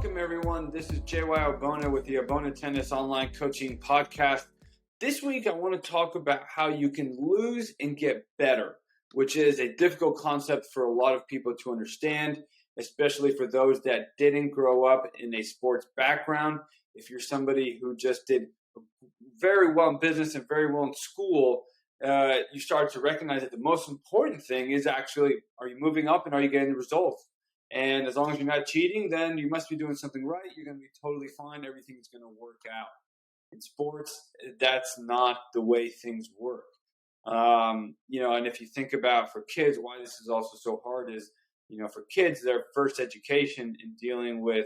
Welcome, everyone. This is JY Obona with the Obona Tennis Online Coaching Podcast. This week, I want to talk about how you can lose and get better, which is a difficult concept for a lot of people to understand, especially for those that didn't grow up in a sports background. If you're somebody who just did very well in business and very well in school, you start to recognize that the most important thing is actually, are you moving up and are you getting the results? And as long as you're not cheating, then you must be doing something right. You're going to be totally fine. Everything's going to work out. In sports, that's not the way things work. And if you think about for kids, why this is also so hard is, for kids, their first education in dealing with,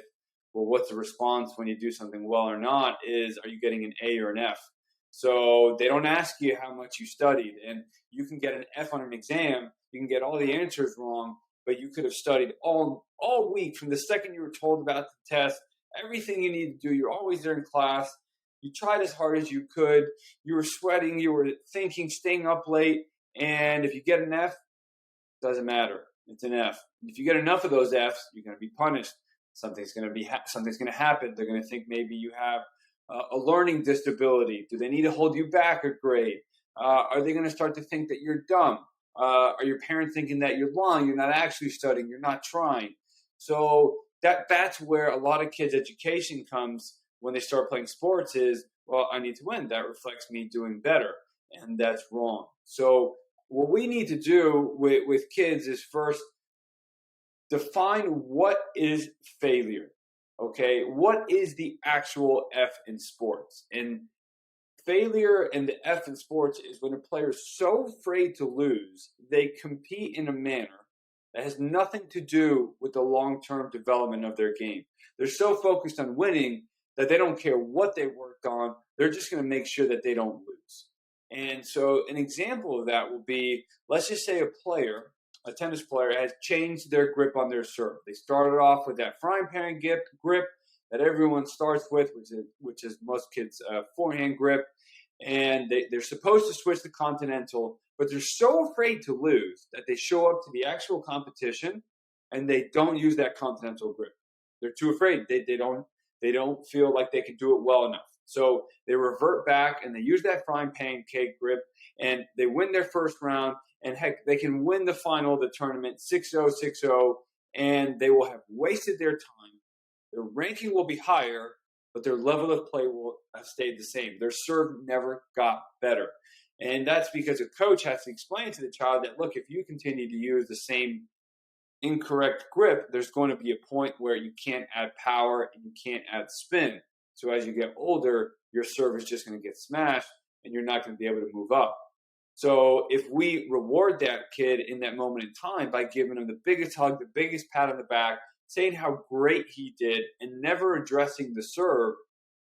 well, what's the response when you do something well or not is, are you getting an A or an F? So they don't ask you how much you studied, and you can get an F on an exam. You can get all the answers wrong, but you could have studied all week from the second you were told about the test, everything you need to do. You're always there in class. You tried as hard as you could. You were sweating. You were thinking, staying up late. And if you get an F, it doesn't matter. It's an F. And if you get enough of those Fs, you're going to be punished. Something's going to happen. They're going to think maybe you have a learning disability. Do they need to hold you back a grade? Are they going to start to think that you're dumb? Are your parents thinking that you're lying, you're not actually studying, you're not trying? So that's where a lot of kids' education comes when they start playing sports is, well, I need to win. That reflects me doing better, and that's wrong. So what we need to do with kids is first define what is failure, okay? What is the actual F in sports? And failure and the F in sports is when a player is so afraid to lose, they compete in a manner that has nothing to do with the long-term development of their game. They're so focused on winning that they don't care what they worked on. They're just going to make sure that they don't lose. And so an example of that will be, let's just say a tennis player has changed their grip on their serve. They started off with that frying pan grip that everyone starts with, which is most kids' forehand grip. And they're supposed to switch to continental, but they're so afraid to lose that they show up to the actual competition and they don't use that continental grip. They're too afraid. They don't feel like they can do it well enough. So they revert back and they use that frying pancake grip and they win their first round. And heck, they can win the final of the tournament 6-0, 6-0, and they will have wasted their time. Their ranking will be higher, but their level of play will have stayed the same. Their serve never got better. And that's because a coach has to explain to the child that, look, if you continue to use the same incorrect grip, there's going to be a point where you can't add power and you can't add spin. So as you get older, your serve is just going to get smashed and you're not going to be able to move up. So if we reward that kid in that moment in time by giving him the biggest hug, the biggest pat on the back, saying how great he did and never addressing the serve,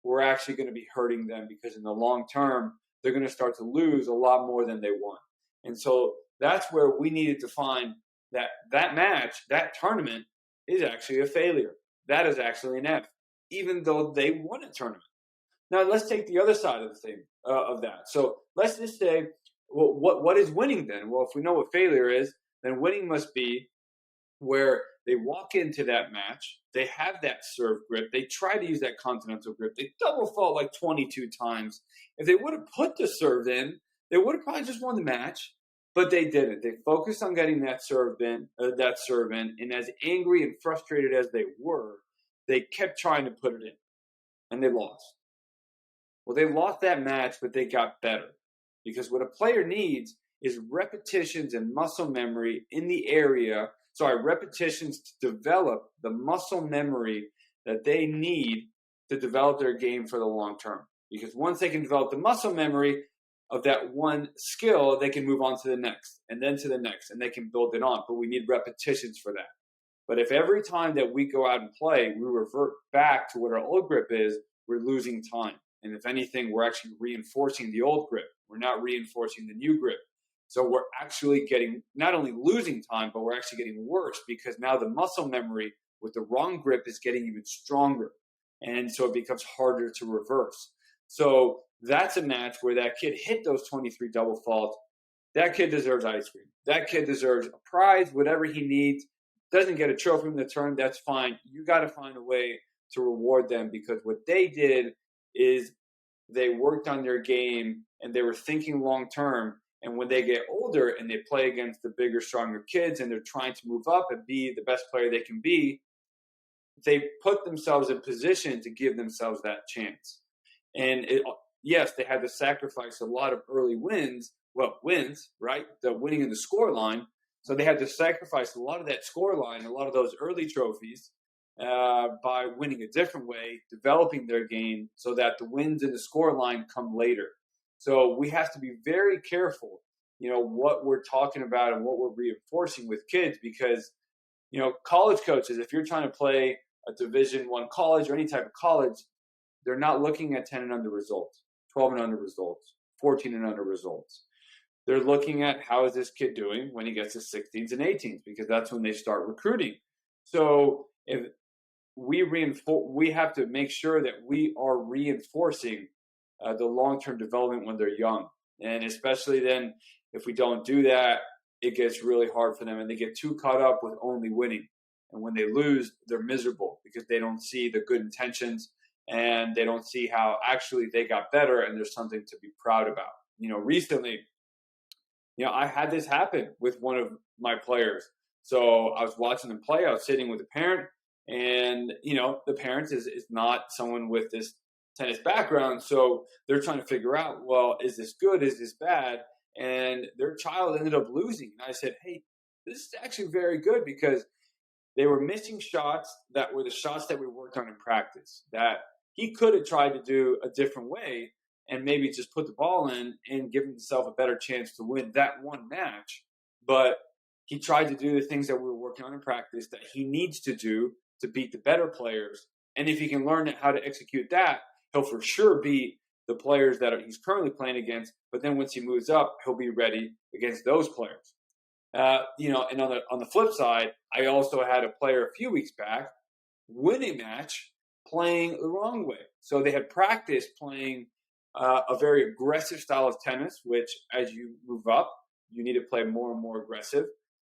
we're actually going to be hurting them because in the long term, they're going to start to lose a lot more than they won. And so that's where we needed to find that match, that tournament is actually a failure. That is actually an F, even though they won a tournament. Now, let's take the other side of the thing of that. So let's just say, well, what is winning then? Well, if we know what failure is, then winning must be where they walk into that match, they have that serve grip, they try to use that continental grip, they double fault like 22 times. If they would have put the serve in, they would have probably just won the match, but they didn't. They focused on getting that serve in, and as angry and frustrated as they were, they kept trying to put it in, and they lost. Well, they lost that match, but they got better, because what a player needs is repetitions and muscle memory in the area. Repetitions to develop the muscle memory that they need to develop their game for the long term. Because once they can develop the muscle memory of that one skill, they can move on to the next and then to the next, and they can build it on. But we need repetitions for that. But if every time that we go out and play, we revert back to what our old grip is, we're losing time. And if anything, we're actually reinforcing the old grip. We're not reinforcing the new grip. So we're actually getting, not only losing time, but we're actually getting worse because now the muscle memory with the wrong grip is getting even stronger. And so it becomes harder to reverse. So that's a match where that kid hit those 23 double faults. That kid deserves ice cream. That kid deserves a prize, whatever he needs. Doesn't get a trophy in the turn, that's fine. You got to find a way to reward them, because what they did is they worked on their game and they were thinking long term. And when they get older and they play against the bigger, stronger kids and they're trying to move up and be the best player they can be, they put themselves in position to give themselves that chance. And yes, they had to sacrifice a lot of early wins. Well, wins, right? The winning in the score line. So they had to sacrifice a lot of that score line, a lot of those early trophies by winning a different way, developing their game so that the wins in the score line come later. So we have to be very careful, what we're talking about and what we're reinforcing with kids, because, college coaches, if you're trying to play a Division I college or any type of college, they're not looking at 10 and under results, 12 and under results, 14 and under results. They're looking at how is this kid doing when he gets to 16s and 18s, because that's when they start recruiting. So if we have to make sure that we are reinforcing the long-term development when they're young. And especially then, if we don't do that, it gets really hard for them and they get too caught up with only winning. And when they lose, they're miserable because they don't see the good intentions and they don't see how actually they got better and there's something to be proud about. Recently, I had this happen with one of my players. So I was watching them play. I was sitting with a parent, and, the parent is not someone with this tennis background. So they're trying to figure out, well, is this good? Is this bad? And their child ended up losing. And I said, hey, this is actually very good, because they were missing shots that were the shots that we worked on in practice that he could have tried to do a different way and maybe just put the ball in and give himself a better chance to win that one match. But he tried to do the things that we were working on in practice that he needs to do to beat the better players. And if he can learn how to execute that, he'll for sure beat the players that he's currently playing against. But then once he moves up, he'll be ready against those players. And on the flip side, I also had a player a few weeks back win a match playing the wrong way. So they had practiced playing a very aggressive style of tennis, which as you move up, you need to play more and more aggressive.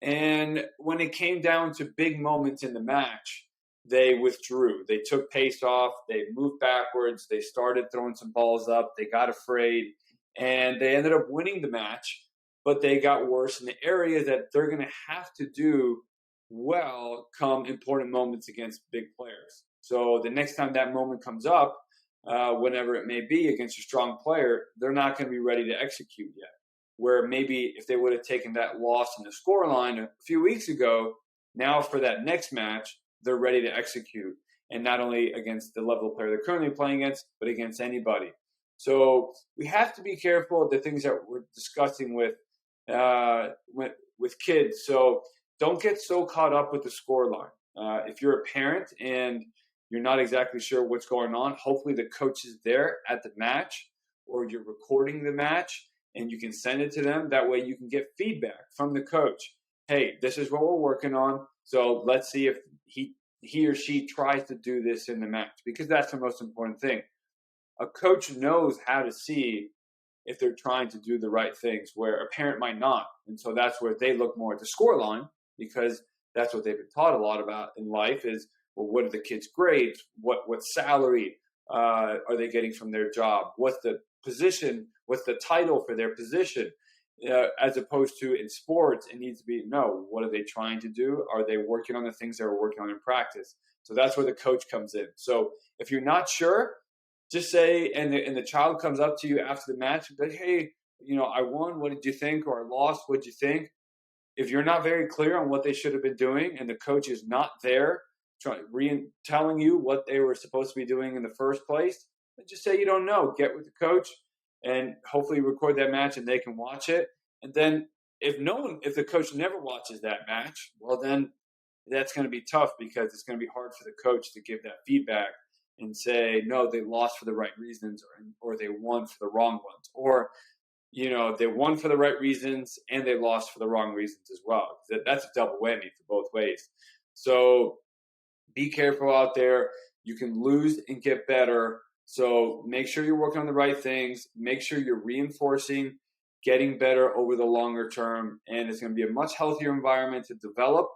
And when it came down to big moments in the match, they withdrew. They took pace off. They moved backwards. They started throwing some balls up. They got afraid. And they ended up winning the match. But they got worse in the area that they're going to have to do well come important moments against big players. So the next time that moment comes up, whenever it may be against a strong player, they're not going to be ready to execute yet. Where maybe if they would have taken that loss in the scoreline a few weeks ago, now for that next match, they're ready to execute. And not only against the level of player they're currently playing against, but against anybody. So we have to be careful of the things that we're discussing with kids. So don't get so caught up with the scoreline. If you're a parent and you're not exactly sure what's going on, hopefully the coach is there at the match, or you're recording the match and you can send it to them. That way you can get feedback from the coach. Hey, this is what we're working on. So let's see if he or she tries to do this in the match, because that's the most important thing. A coach knows how to see if they're trying to do the right things, where a parent might not. And so that's where they look more at the score line, because that's what they've been taught a lot about in life is, well, what are the kids' grades? What salary are they getting from their job? What's the position? What's the title for their position? As opposed to in sports, it needs to be, no, what are they trying to do? Are they working on the things they were working on in practice? So that's where the coach comes in. So if you're not sure, just say, and the child comes up to you after the match, like, hey, I won. What did you think? Or I lost. What did you think? If you're not very clear on what they should have been doing and the coach is not there telling you what they were supposed to be doing in the first place, then just say you don't know. Get with the coach and hopefully record that match and they can watch it. And then if the coach never watches that match, well, then that's going to be tough, because it's going to be hard for the coach to give that feedback and say, no, they lost for the right reasons, or they won for the wrong ones, or, they won for the right reasons and they lost for the wrong reasons as well. That's a double whammy for both ways. So be careful out there. You can lose and get better. So make sure you're working on the right things. Make sure you're reinforcing, getting better over the longer term. And it's going to be a much healthier environment to develop.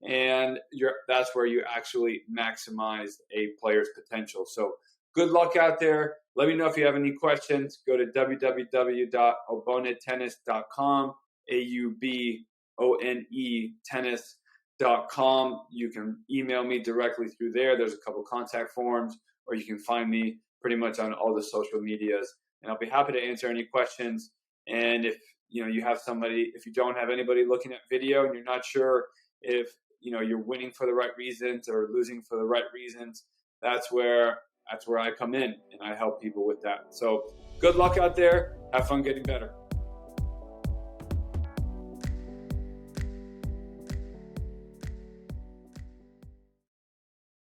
and that's where you actually maximize a player's potential. So good luck out there. Let me know if you have any questions. Go to www.aubonetennis.com, AUBONE tennis.com. You can email me directly through there. There's a couple contact forms, or you can find me pretty much on all the social medias, and I'll be happy to answer any questions. And if you have somebody, if you don't have anybody looking at video and you're not sure if you're winning for the right reasons or losing for the right reasons, that's where I come in and I help people with that. So good luck out there. Have fun getting better.